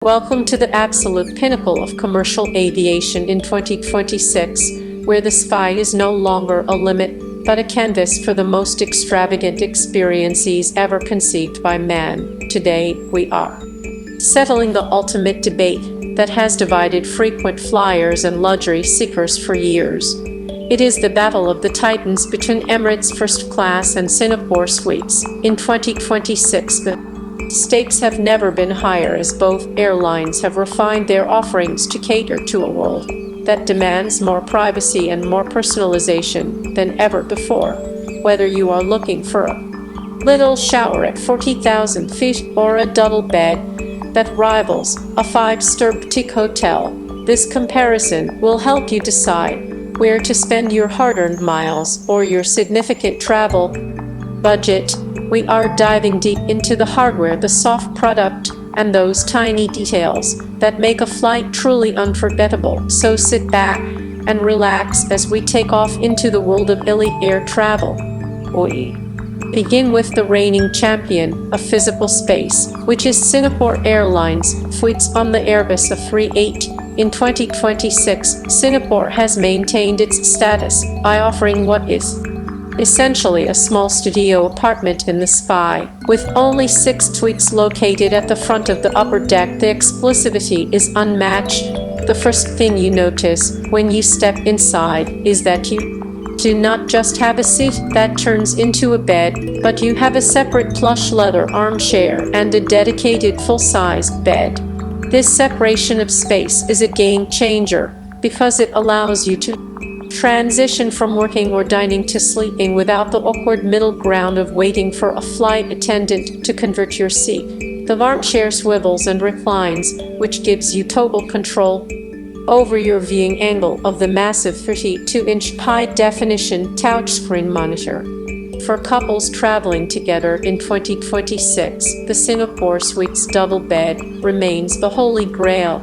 Welcome to the absolute pinnacle of commercial aviation in 2026, where the sky is no longer a limit, but a canvas for the most extravagant experiences ever conceived by man. Today, we are settling the ultimate debate that has divided frequent flyers and luxury seekers for years. It is the battle of the titans between Emirates First Class and Singapore Suites. In 2026, the stakes have never been higher as both airlines have refined their offerings to cater to a world that demands more privacy and more personalization than ever before. Whether you are looking for a little shower at 40,000 feet or a double bed that rivals a five-star boutique hotel, this comparison will help you decide where to spend your hard-earned miles or your significant travel budget. We are diving deep into the hardware, the soft product, and those tiny details that make a flight truly unforgettable. So sit back and relax as we take off into the world of elite air travel. We begin with the reigning champion of physical space, which is Singapore Airlines fleets on the Airbus A380. In 2026, Singapore has maintained its status by offering what is essentially a small studio apartment in the sky, with only 6 suites located at the front of the upper deck. The exclusivity is unmatched. The first thing you notice when you step inside is that you do not just have a seat that turns into a bed, but you have a separate plush leather armchair and a dedicated full-sized bed. This separation of space is a game changer because it allows you to transition from working or dining to sleeping without the awkward middle ground of waiting for a flight attendant to convert your seat. The armchair swivels and reclines, which gives you total control over your viewing angle of the massive 32-inch high-definition touchscreen monitor. For couples traveling together in 2026, the Singapore Suites double bed remains the holy grail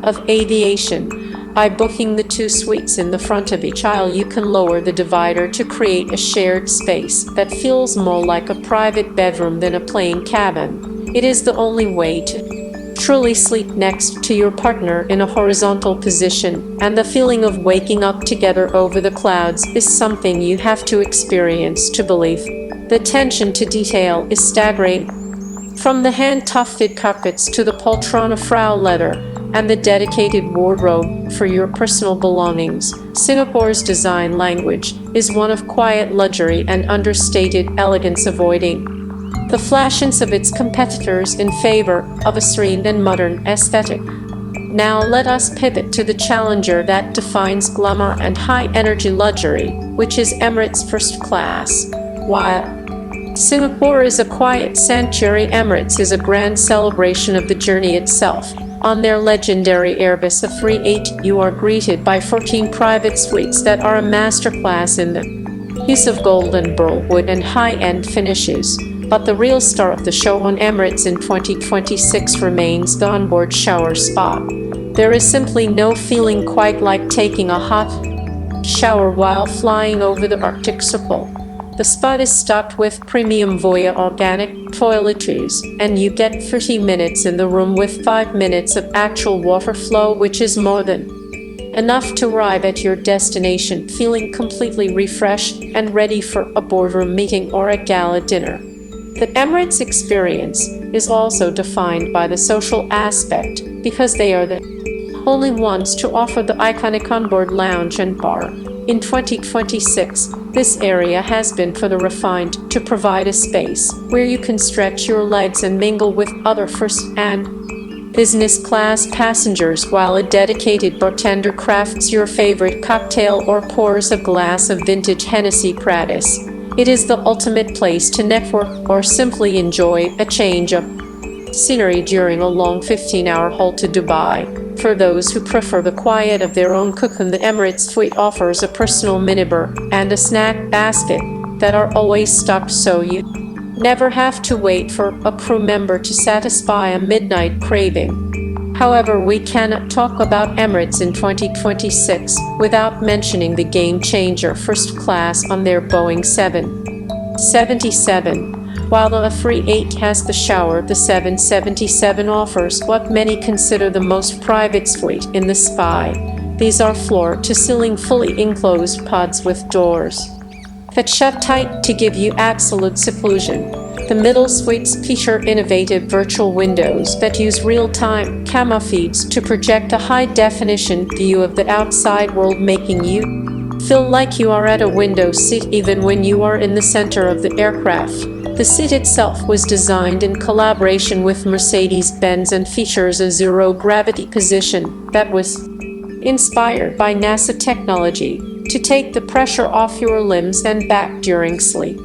of aviation. By booking the 2 suites in the front of each aisle, you can lower the divider to create a shared space that feels more like a private bedroom than a plane cabin. It is the only way to truly sleep next to your partner in a horizontal position, and the feeling of waking up together over the clouds is something you have to experience to believe. The attention to detail is staggering. From the hand-tufted carpets to the poltrona frau leather and the dedicated wardrobe for your personal belongings, Singapore's design language is one of quiet luxury and understated elegance, avoiding the flashiness of its competitors in favor of a serene and modern aesthetic. Now let us pivot to the challenger that defines glamour and high-energy luxury, which is Emirates First Class. While Singapore is a quiet sanctuary, Emirates is a grand celebration of the journey itself. On their legendary Airbus A380, you are greeted by 14 private suites that are a masterclass in the use of gold and burl wood and high-end finishes. But the real star of the show on Emirates in 2026 remains the onboard shower spa. There is simply no feeling quite like taking a hot shower while flying over the Arctic Circle. The spa is stocked with premium Voya organic toiletries, and you get 30 minutes in the room with 5 minutes of actual water flow, which is more than enough to arrive at your destination feeling completely refreshed and ready for a boardroom meeting or a gala dinner. The Emirates experience is also defined by the social aspect because they are the only ones to offer the iconic onboard lounge and bar. In 2026, this area has been for the refined to provide a space where you can stretch your legs and mingle with other first and business class passengers while a dedicated bartender crafts your favorite cocktail or pours a glass of vintage Hennessy gratis. It is the ultimate place to network or simply enjoy a change of scenery during a long 15-hour haul to Dubai. For those who prefer the quiet of their own cooking, the Emirates suite offers a personal minibar and a snack basket that are always stocked, so you never have to wait for a crew member to satisfy a midnight craving. However, we cannot talk about Emirates in 2026 without mentioning the game changer First Class on their Boeing 777. While the A380 has the shower, the 777 offers what many consider the most private suite in the sky. These are floor-to-ceiling fully enclosed pods with doors that shut tight to give you absolute seclusion. The middle suites feature innovative virtual windows that use real-time camera feeds to project a high-definition view of the outside world, making you feel like you are at a window seat even when you are in the center of the aircraft. The seat itself was designed in collaboration with Mercedes-Benz and features a zero-gravity position that was inspired by NASA technology to take the pressure off your limbs and back during sleep.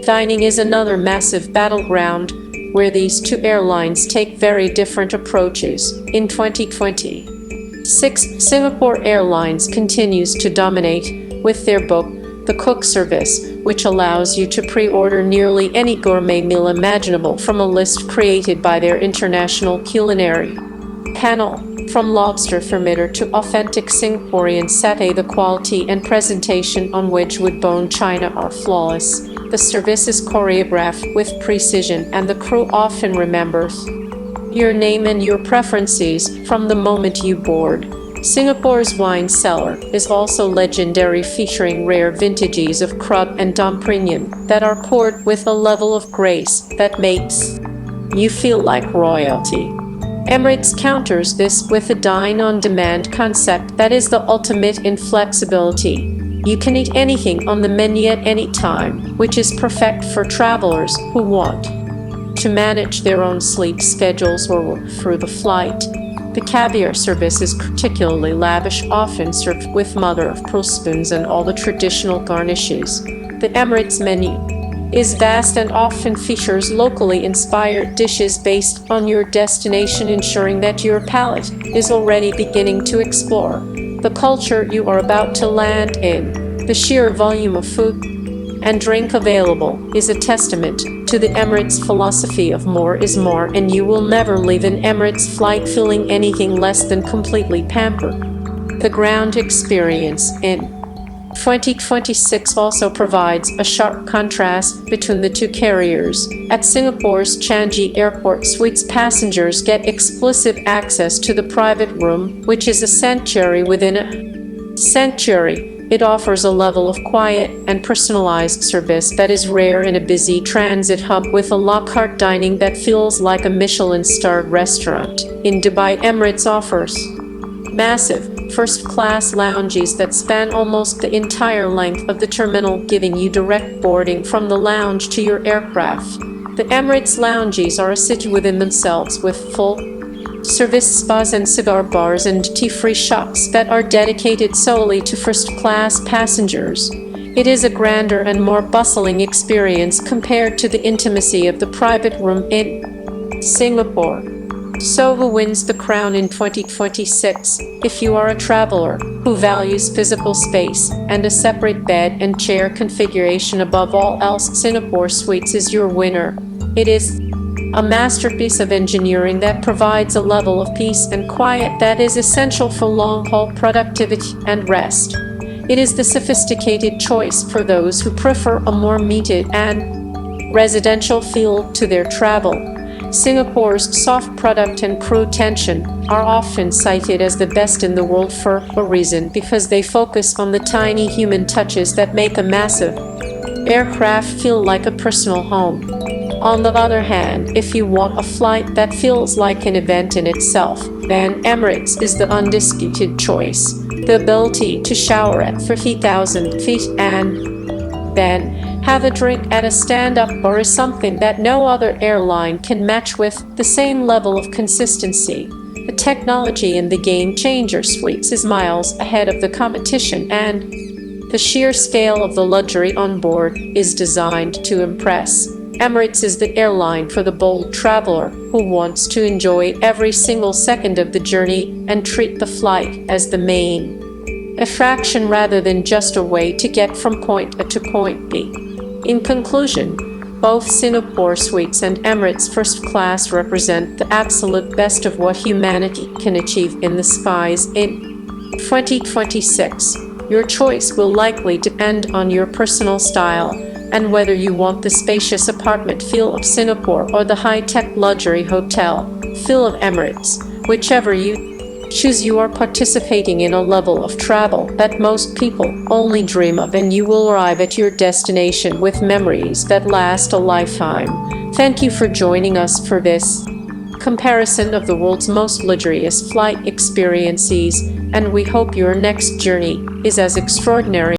Dining is another massive battleground where these two airlines take very different approaches. In 2026, Singapore Airlines continues to dominate with their Book the Cook service, which allows you to pre-order nearly any gourmet meal imaginable from a list created by their international culinary panel. From lobster thermometer to authentic Singaporean satay, the quality and presentation on Wedgwood bone china are flawless. The service is choreographed with precision, and the crew often remembers your name and your preferences from the moment you board. Singapore's wine cellar is also legendary, featuring rare vintages of Crud and Dom Premium that are poured with a level of grace that makes you feel like royalty. Emirates counters this with a dine-on-demand concept that is the ultimate in flexibility. You can eat anything on the menu at any time, which is perfect for travelers who want to manage their own sleep schedules or work through the flight. The caviar service is particularly lavish, often served with mother-of-pearl spoons and all the traditional garnishes. The Emirates menu is vast and often features locally inspired dishes based on your destination, ensuring that your palate is already beginning to explore the culture you are about to land in. The sheer volume of food and drink available is a testament to the Emirates philosophy of more is more, and you will never leave an Emirates flight feeling anything less than completely pampered. The ground experience in 2026 also provides a sharp contrast between the two carriers. At Singapore's Changi Airport Suites, passengers get exclusive access to the private room, which is a sanctuary within a sanctuary. It offers a level of quiet and personalized service that is rare in a busy transit hub, with a la carte dining that feels like a Michelin-starred restaurant. In Dubai, Emirates offers massive first-class lounges that span almost the entire length of the terminal, giving you direct boarding from the lounge to your aircraft. The Emirates lounges are a city within themselves, with full-service spas and cigar bars and tea-free shops that are dedicated solely to first-class passengers. It is a grander and more bustling experience compared to the intimacy of the private room in Singapore. So who wins the crown in 2026? If you are a traveler who values physical space and a separate bed and chair configuration above all else, Singapore Suites is your winner. It is a masterpiece of engineering that provides a level of peace and quiet that is essential for long-haul productivity and rest. It is the sophisticated choice for those who prefer a more muted and residential feel to their travel. Singapore's soft product and crew tension are often cited as the best in the world for a reason, because they focus on the tiny human touches that make a massive aircraft feel like a personal home. On the other hand, if you want a flight that feels like an event in itself, then Emirates is the undisputed choice. The ability to shower at 30,000 feet and then have a drink at a stand-up bar is something that no other airline can match with the same level of consistency. The technology in the game-changer suites is miles ahead of the competition, and the sheer scale of the luxury on board is designed to impress. Emirates is the airline for the bold traveler who wants to enjoy every single second of the journey and treat the flight as the main attraction rather than just a way to get from point A to point B. In conclusion, both Singapore Suites and Emirates First Class represent the absolute best of what humanity can achieve in the skies in 2026. Your choice will likely depend on your personal style, And whether you want the spacious apartment feel of Singapore or the high-tech luxury hotel feel of Emirates, whichever you choose, you are participating in a level of travel that most people only dream of, and you will arrive at your destination with memories that last a lifetime. Thank you for joining us for this comparison of the world's most luxurious flight experiences, and we hope your next journey is as extraordinary